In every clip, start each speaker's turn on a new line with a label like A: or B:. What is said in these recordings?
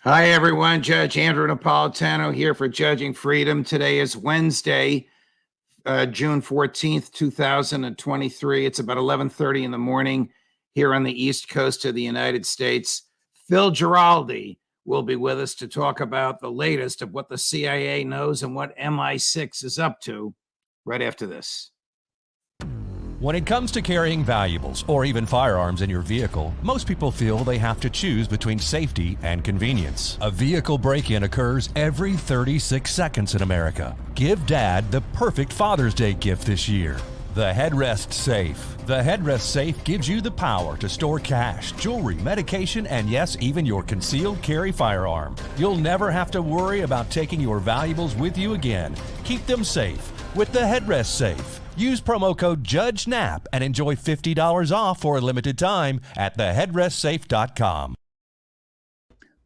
A: Hi, everyone. Judge Andrew Napolitano here for Judging Freedom. Today is Wednesday, June 14th, 2023. It's about 11:30 in the morning here on the East Coast of the United States. Phil Giraldi will be with us to talk about the latest of what the CIA knows and what MI6 is up to right after this.
B: When it comes to carrying valuables or even firearms in your vehicle, most people feel they have to choose between safety and convenience. A vehicle break-in occurs every 36 seconds in America. Give Dad the perfect Father's Day gift this year. The Headrest Safe. The Headrest Safe gives you the power to store cash, jewelry, medication, and yes, even your concealed carry firearm. You'll never have to worry about taking your valuables with you again. Keep them safe with the Headrest Safe. Use promo code JUDGENAP and enjoy $50 off for a limited time at theheadrestsafe.com.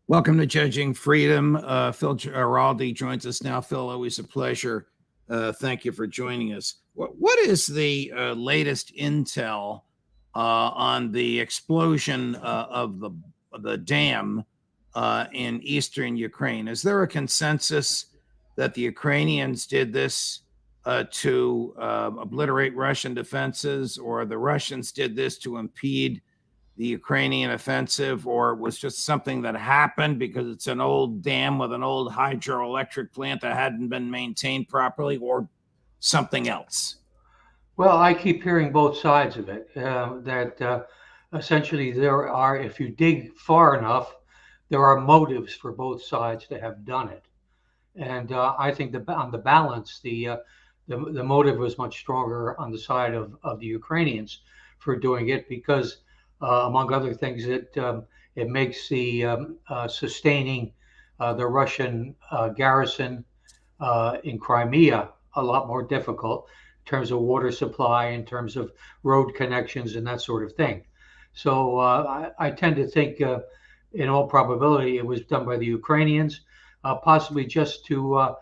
A: Welcome to Judging Freedom. Phil Giraldi joins us now. Phil, always a pleasure. Thank you for joining us. What is the latest intel on the explosion of the dam in eastern Ukraine? Is there a consensus that the Ukrainians did this to obliterate Russian defenses, or the Russians did this to impede the Ukrainian offensive, or it was just something that happened because it's an old dam with an old hydroelectric plant that hadn't been maintained properly, or something else?
C: Well, I keep hearing both sides of it, that essentially there are, if you dig far enough, there are motives for both sides to have done it. And I think on the balance, the motive was much stronger on the side of the Ukrainians for doing it because, among other things, it makes the sustaining the Russian garrison in Crimea a lot more difficult in terms of water supply, in terms of road connections, and that sort of thing. So I tend to think, in all probability, it was done by the Ukrainians, possibly just to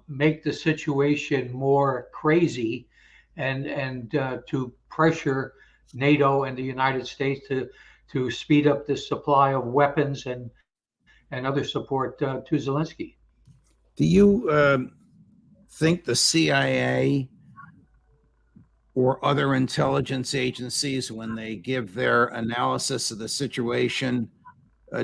C: make the situation more crazy and to pressure NATO and the United States to speed up the supply of weapons and other support to Zelensky.
A: Do you think the CIA or other intelligence agencies, when they give their analysis of the situation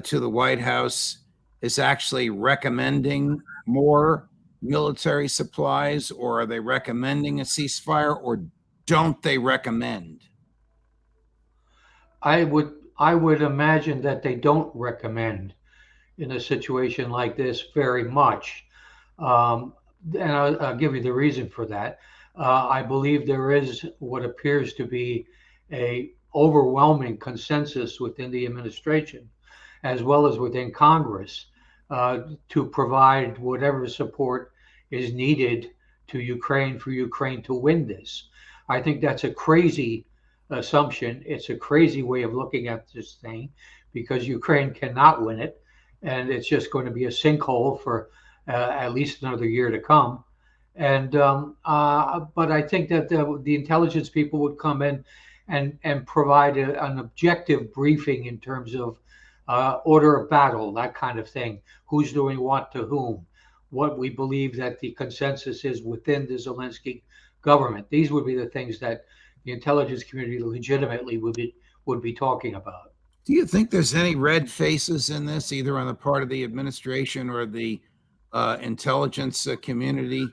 A: to the White House, is actually recommending more military supplies, or are they recommending a ceasefire, or don't they recommend?
C: I would imagine that they don't recommend in a situation like this very much. And I'll give you the reason for that. I believe there is what appears to be a overwhelming consensus within the administration, as well as within Congress, to provide whatever support is needed to Ukraine for Ukraine to win this. I think that's a crazy assumption. It's a crazy way of looking at this thing because Ukraine cannot win it, and it's just going to be a sinkhole for at least another year to come. And but I think that the intelligence people would come in and provide an objective briefing in terms of order of battle, that kind of thing. Who's doing what to whom? What we believe that the consensus is within the Zelensky government. These would be the things that the intelligence community legitimately would be talking about.
A: Do you think there's any red faces in this, either on the part of the administration or the intelligence community,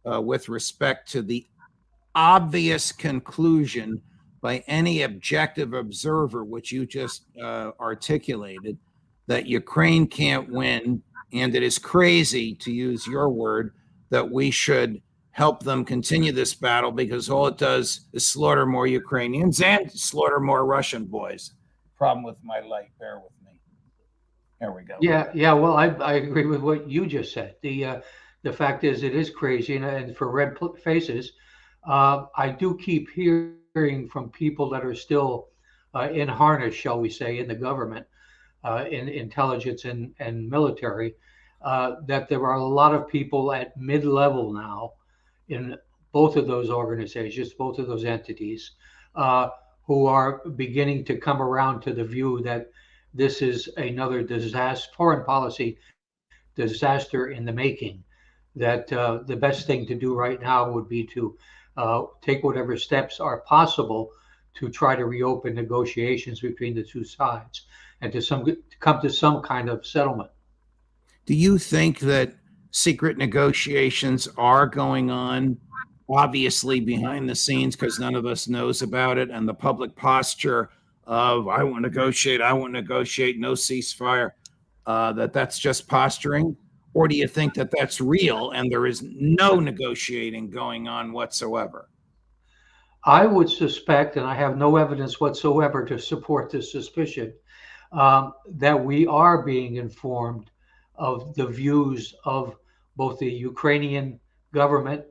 A: with respect to the obvious conclusion by any objective observer, which you just articulated, that Ukraine can't win, and it is crazy, to use your word, that we should help them continue this battle because all it does is slaughter more Ukrainians and slaughter more Russian boys? Problem with my light, bear with me. There we go.
C: Yeah. Well, I agree with what you just said. The fact is, it is crazy, and for red faces, I do keep hearing from people that are still in harness, shall we say, in the government, in intelligence and military, that there are a lot of people at mid-level now in both of those organizations, both of those entities, who are beginning to come around to the view that this is another disaster, foreign policy disaster in the making. That the best thing to do right now would be to take whatever steps are possible to try to reopen negotiations between the two sides and to come to some kind of settlement.
A: Do you think that secret negotiations are going on, obviously behind the scenes, because none of us knows about it, and the public posture of I won't negotiate, no ceasefire, that's just posturing? Or do you think that that's real and there is no negotiating going on whatsoever?
C: I would suspect, and I have no evidence whatsoever to support this suspicion, that we are being informed of the views of both the Ukrainian government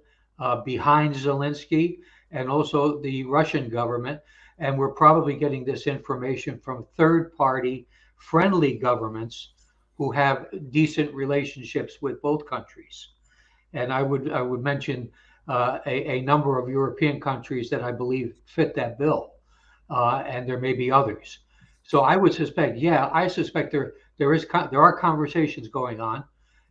C: behind Zelensky and also the Russian government. And we're probably getting this information from third party friendly governments who have decent relationships with both countries. And I would mention a number of European countries that I believe fit that bill, and there may be others. So I would suspect, yeah, I suspect there are conversations going on,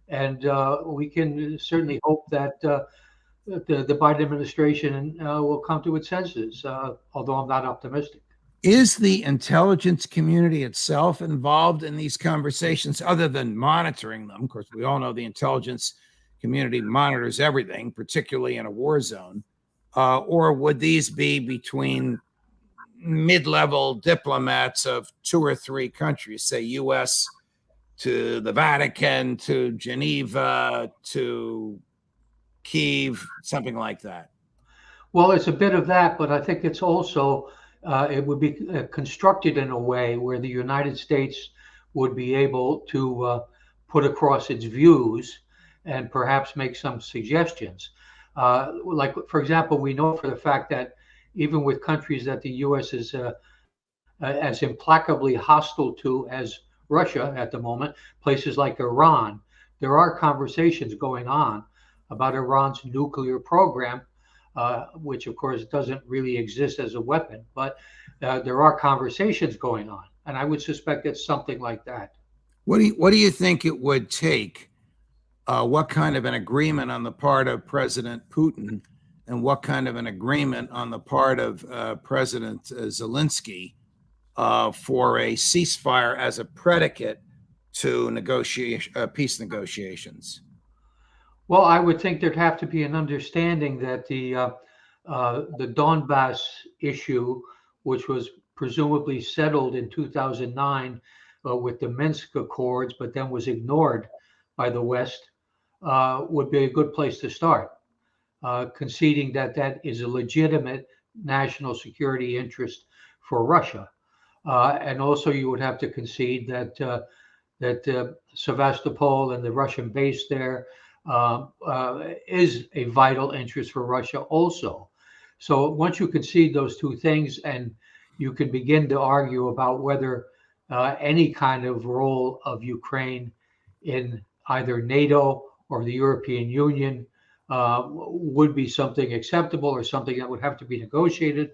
C: and we can certainly hope that the Biden administration will come to its senses. Although I'm not optimistic.
A: Is the intelligence community itself involved in these conversations other than monitoring them? Of course, we all know the intelligence community monitors everything, particularly in a war zone. Or would these be between mid-level diplomats of two or three countries, say U.S. to the Vatican, to Geneva, to Kiev, something like that?
C: Well, it's a bit of that, but I think it's also it would be constructed in a way where the United States would be able to put across its views and perhaps make some suggestions. Like, for example, we know for the fact that even with countries that the U.S. is as implacably hostile to as Russia at the moment, places like Iran, there are conversations going on about Iran's nuclear program, which of course doesn't really exist as a weapon, but there are conversations going on, and I would suspect it's something like that.
A: What do you think it would take? What kind of an agreement on the part of President Putin, and what kind of an agreement on the part of President Zelensky for a ceasefire as a predicate to peace negotiations?
C: Well, I would think there'd have to be an understanding that the Donbass issue, which was presumably settled in 2009 with the Minsk Accords, but then was ignored by the West, would be a good place to start, conceding that that is a legitimate national security interest for Russia. And also, you would have to concede that Sevastopol and the Russian base there is a vital interest for Russia also. So once you concede those two things, and you can begin to argue about whether any kind of role of Ukraine in either NATO or the European Union would be something acceptable or something that would have to be negotiated,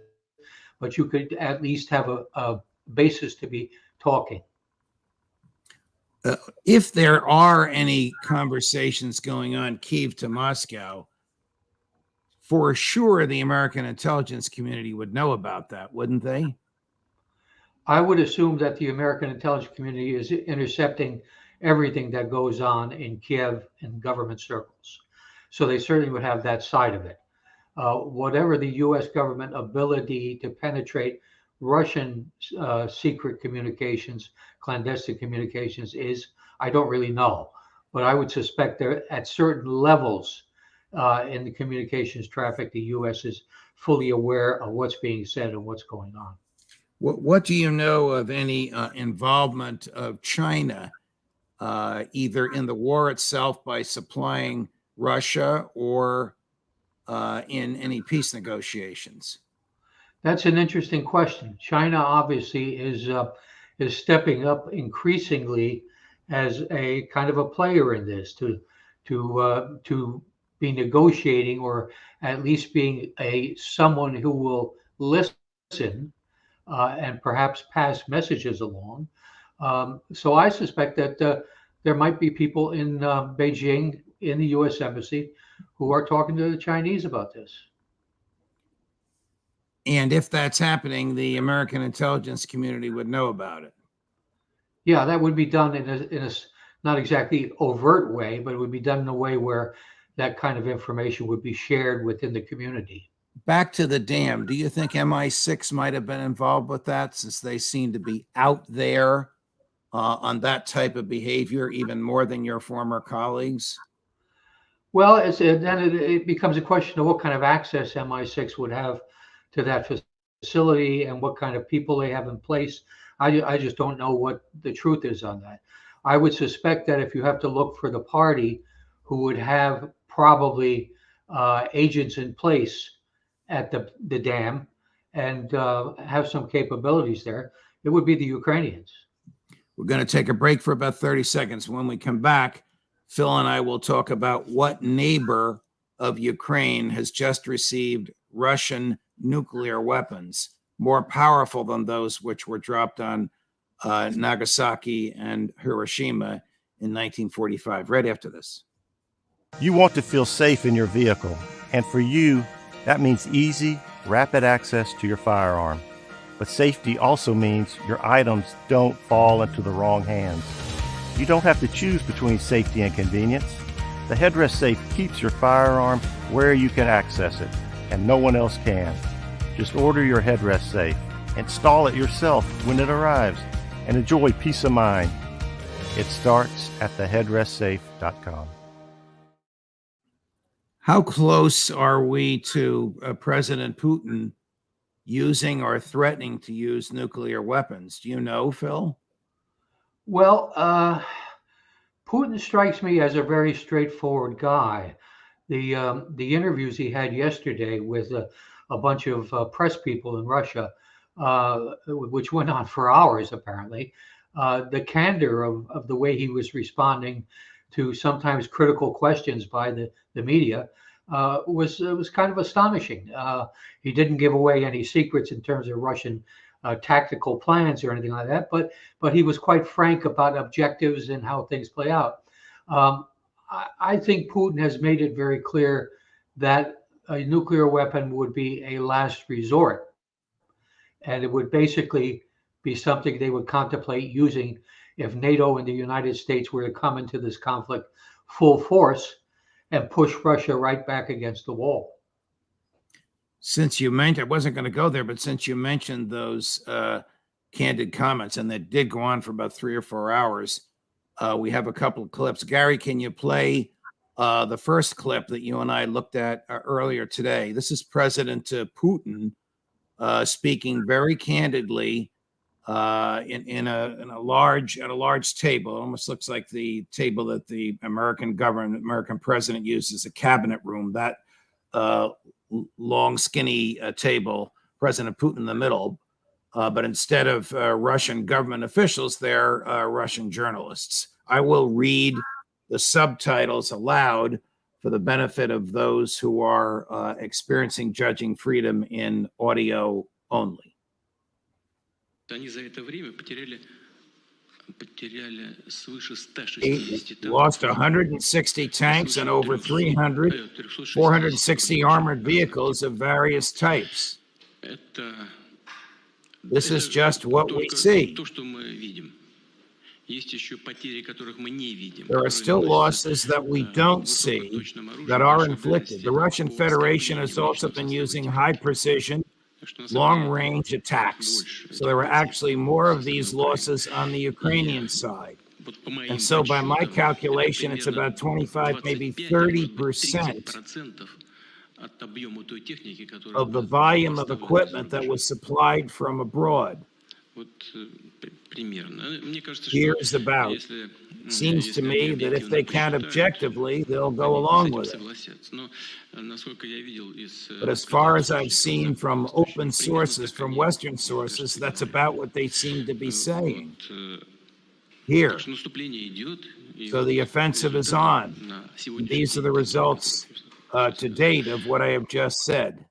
C: but you could at least have a basis to be talking.
A: If there are any conversations going on Kiev to Moscow, for sure the American intelligence community would know about that, wouldn't they?
C: I would assume that the American intelligence community is intercepting everything that goes on in Kiev in government circles. So they certainly would have that side of it. Whatever the US government ability to penetrate Russian secret communications, clandestine communications is, I don't really know. But I would suspect that at certain levels in the communications traffic, the US is fully aware of what's being said and what's going on.
A: What do you know of any involvement of China, either in the war itself by supplying Russia or in any peace negotiations?
C: That's an interesting question. China obviously is stepping up increasingly as a kind of a player in this to be negotiating, or at least being a someone who will listen and perhaps pass messages along. So I suspect that there might be people in Beijing, in the U.S. Embassy, who are talking to the Chinese about this.
A: And if that's happening, the American intelligence community would know about it.
C: Yeah, that would be done in a not exactly overt way, but it would be done in a way where that kind of information would be shared within the community.
A: Back to the dam. Do you think MI6 might have been involved with that, since they seem to be out there on that type of behavior even more than your former colleagues?
C: Well, it becomes a question of what kind of access MI6 would have to that facility and what kind of people they have in place. I just don't know what the truth is on that. I would suspect that if you have to look for the party who would have probably agents in place at the dam and have some capabilities there, it would be the Ukrainians.
A: We're going to take a break for about 30 seconds. When we come back, Phil and I will talk about what neighbor of Ukraine has just received Russian nuclear weapons, more powerful than those which were dropped on Nagasaki and Hiroshima in 1945. Right after this.
D: You want to feel safe in your vehicle, and for you, that means easy, rapid access to your firearm. But safety also means your items don't fall into the wrong hands. You don't have to choose between safety and convenience. The headrest safe keeps your firearm where you can access it, and no one else can. Just order your headrest safe, install it yourself when it arrives, and enjoy peace of mind. It starts at theheadrestsafe.com.
A: How close are we to President Putin using or threatening to use nuclear weapons? Do you know, Phil?
C: Well, Putin strikes me as a very straightforward guy. The interviews he had yesterday with a bunch of press people in Russia, which went on for hours apparently, the candor of the way he was responding to sometimes critical questions by the media was kind of astonishing. He didn't give away any secrets in terms of Russian tactical plans or anything like that, but he was quite frank about objectives and how things play out. I think Putin has made it very clear that a nuclear weapon would be a last resort, and it would basically be something they would contemplate using if NATO and the United States were to come into this conflict full force and push Russia right back against the wall.
A: Since you mentioned, I wasn't going to go there, but since you mentioned those candid comments, and that did go on for about 3 or 4 hours, we have a couple of clips. Gary, can you play the first clip that you and I looked at earlier today? This is President Putin speaking very candidly in a large table. It almost looks like the table that the American president used as a cabinet room. That long, skinny table, President Putin in the middle. But instead of Russian government officials, they're Russian journalists. I will read the subtitles aloud for the benefit of those who are experiencing judging freedom in audio only. Lost 160 tanks and over 460 armored vehicles of various types. This is just what we see. There are still losses that we don't see that are inflicted. The Russian Federation has also been using high precision, long-range attacks. So there were actually more of these losses on the Ukrainian side. And so by my calculation, it's about 25, maybe 30% of the volume of equipment that was supplied from abroad. Here's about. Seems to me that if they count objectively, they'll go along with it. But as far as I've seen from open sources, from Western sources, that's about what they seem to be saying here. So the offensive is on. And these are the results to date of what I have just said.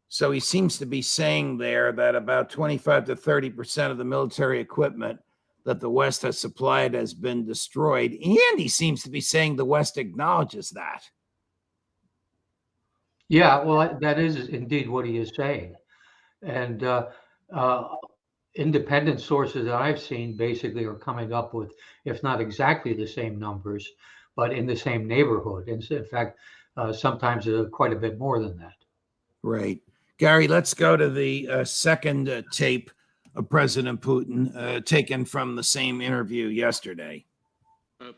A: So he seems to be saying there that about 25 to 30% of the military equipment that the West has supplied has been destroyed. And he seems to be saying the West acknowledges that.
C: Yeah, well, that is indeed what he is saying. And uh, independent sources that I've seen basically are coming up with, if not exactly the same numbers, but in the same neighborhood. And in fact, sometimes quite a bit more than that.
A: Right. Gary, let's go to the second tape of President Putin taken from the same interview yesterday. But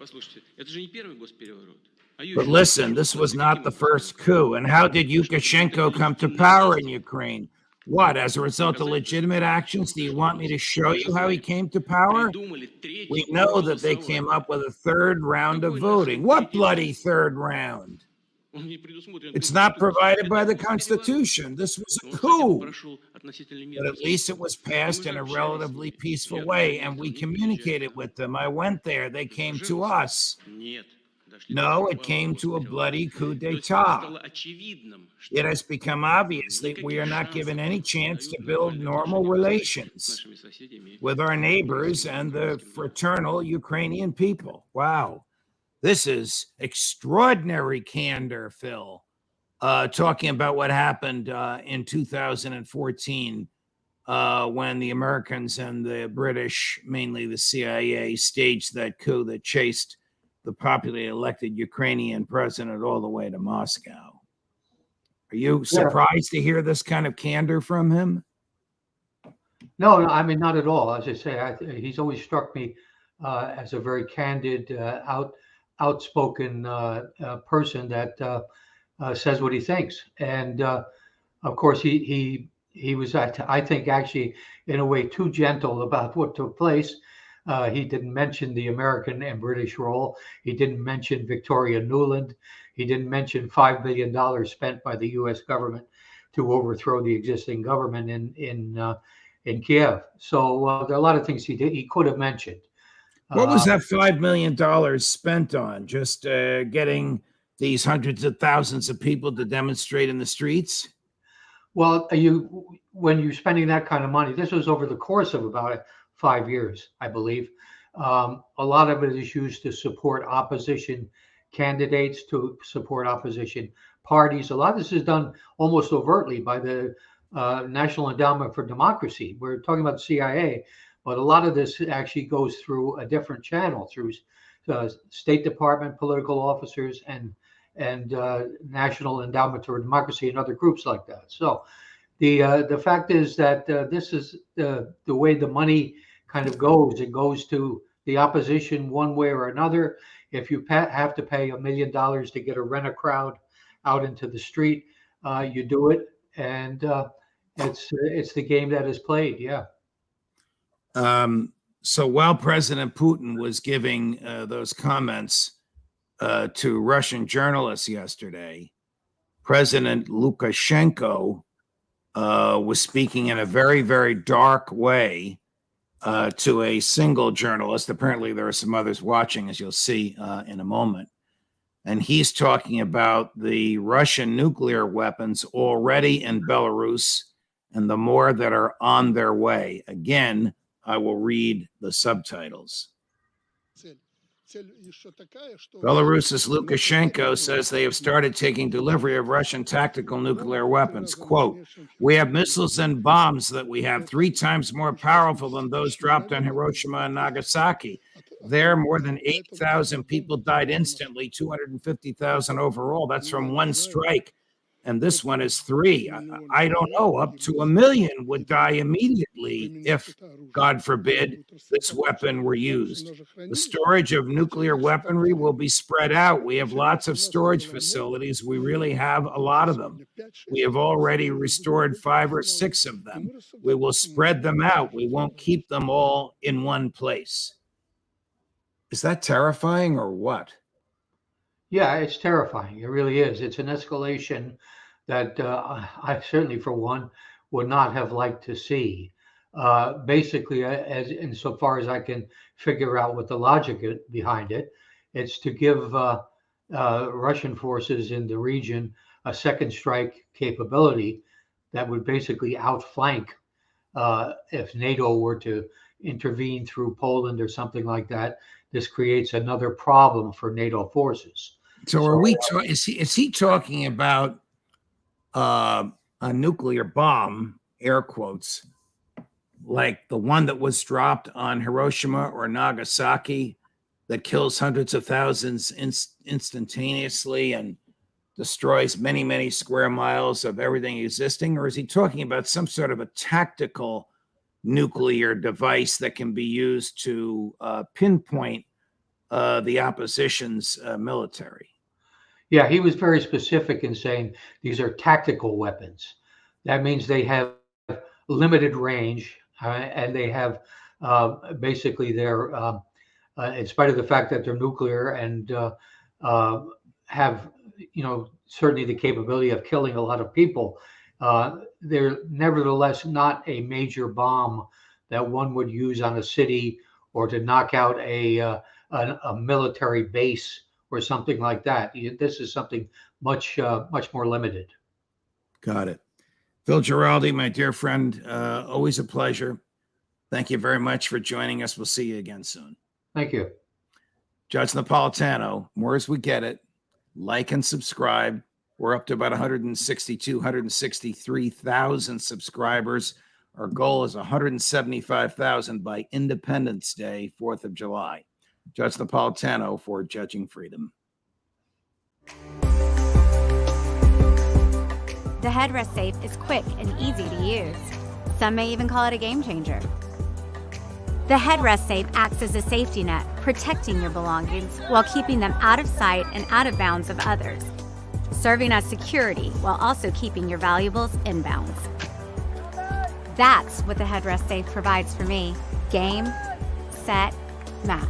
A: listen, this was not the first coup. And how did Lukashenko come to power in Ukraine? What, as a result of legitimate actions? Do you want me to show you how he came to power? We know that they came up with a third round of voting. What bloody third round? It's not provided by the Constitution. This was a coup. But at least it was passed in a relatively peaceful way, and we communicated with them. I went there. They came to us. No, it came to a bloody coup d'etat. It has become obvious that we are not given any chance to build normal relations with our neighbors and the fraternal Ukrainian people. Wow. This is extraordinary candor, Phil, talking about what happened in 2014 when the Americans and the British, mainly the CIA, staged that coup that chased the popularly elected Ukrainian president all the way to Moscow. Are you surprised to hear this kind of candor from him?
C: No, I mean, not at all. As I say, he's always struck me as a very candid, outspoken person that says what he thinks. And of course, he was, I think, actually, in a way, too gentle about what took place. He didn't mention the American and British role. He didn't mention Victoria Nuland. He didn't mention $5 billion spent by the U.S. government to overthrow the existing government in Kiev. So there are a lot of things he could have mentioned.
A: What was that $5 million spent on? Just getting these hundreds of thousands of people to demonstrate in the streets?
C: Well, when you're spending that kind of money, this was over the course of about 5 years, I believe. A lot of it is used to support opposition candidates, to support opposition parties. A lot of this is done almost overtly by the National Endowment for Democracy. We're talking about the CIA, but a lot of this actually goes through a different channel, through State Department, political officers, and National Endowment for Democracy and other groups like that. So the fact is that this is the way the money kind of goes. It goes to the opposition one way or another. If you have to pay $1 million to rent a crowd out into the street, you do it, and it's the game that is played. Yeah.
A: So while President Putin was giving those comments to Russian journalists yesterday, President Lukashenko was speaking in a very, very dark way to a single journalist. Apparently, there are some others watching, as you'll see in a moment. And he's talking about the Russian nuclear weapons already in Belarus and the more that are on their way. Again, I will read the subtitles. Belarus's Lukashenko says they have started taking delivery of Russian tactical nuclear weapons. Quote, "We have missiles and bombs that we have 3 times more powerful than those dropped on Hiroshima and Nagasaki. There, more than 8,000 people died instantly, 250,000 overall. That's from one strike. And this one is 3. I don't know, up to 1 million would die immediately if, God forbid, this weapon were used. The storage of nuclear weaponry will be spread out. We have lots of storage facilities. We really have a lot of them. We have already restored 5 or 6 of them. We will spread them out. We won't keep them all in one place." Is that terrifying or what?
C: Yeah, it's terrifying. It really is. It's an escalation that I certainly, for one, would not have liked to see. Basically, as insofar as I can figure out what the logic behind it, it's to give Russian forces in the region a second strike capability that would basically outflank if NATO were to intervene through Poland or something like that. This creates another problem for NATO forces.
A: So are we? Is he talking about a nuclear bomb, air quotes, like the one that was dropped on Hiroshima or Nagasaki, that kills hundreds of thousands instantaneously and destroys many, many square miles of everything existing? Or is he talking about some sort of a tactical nuclear device that can be used to pinpoint the opposition's military?
C: Yeah, he was very specific in saying these are tactical weapons. That means they have limited range, and they have basically they're, in spite of the fact that they're nuclear and have, certainly the capability of killing a lot of people, they're nevertheless not a major bomb that one would use on a city or to knock out a military base or something like that. This is something much more limited.
A: Got it. Phil Giraldi, my dear friend, always a pleasure. Thank you very much for joining us. We'll see you again soon.
C: Thank you.
A: Judge Napolitano, more as we get it. Like and subscribe. We're up to about 163,000 subscribers. Our goal is 175,000 by Independence Day, 4th of July. Judge Napolitano for Judging Freedom.
E: The headrest safe is quick and easy to use. Some may even call it a game changer. The headrest safe acts as a safety net, protecting your belongings while keeping them out of sight and out of bounds of others, serving as security while also keeping your valuables in bounds. That's what the headrest safe provides for me. Game, set, match.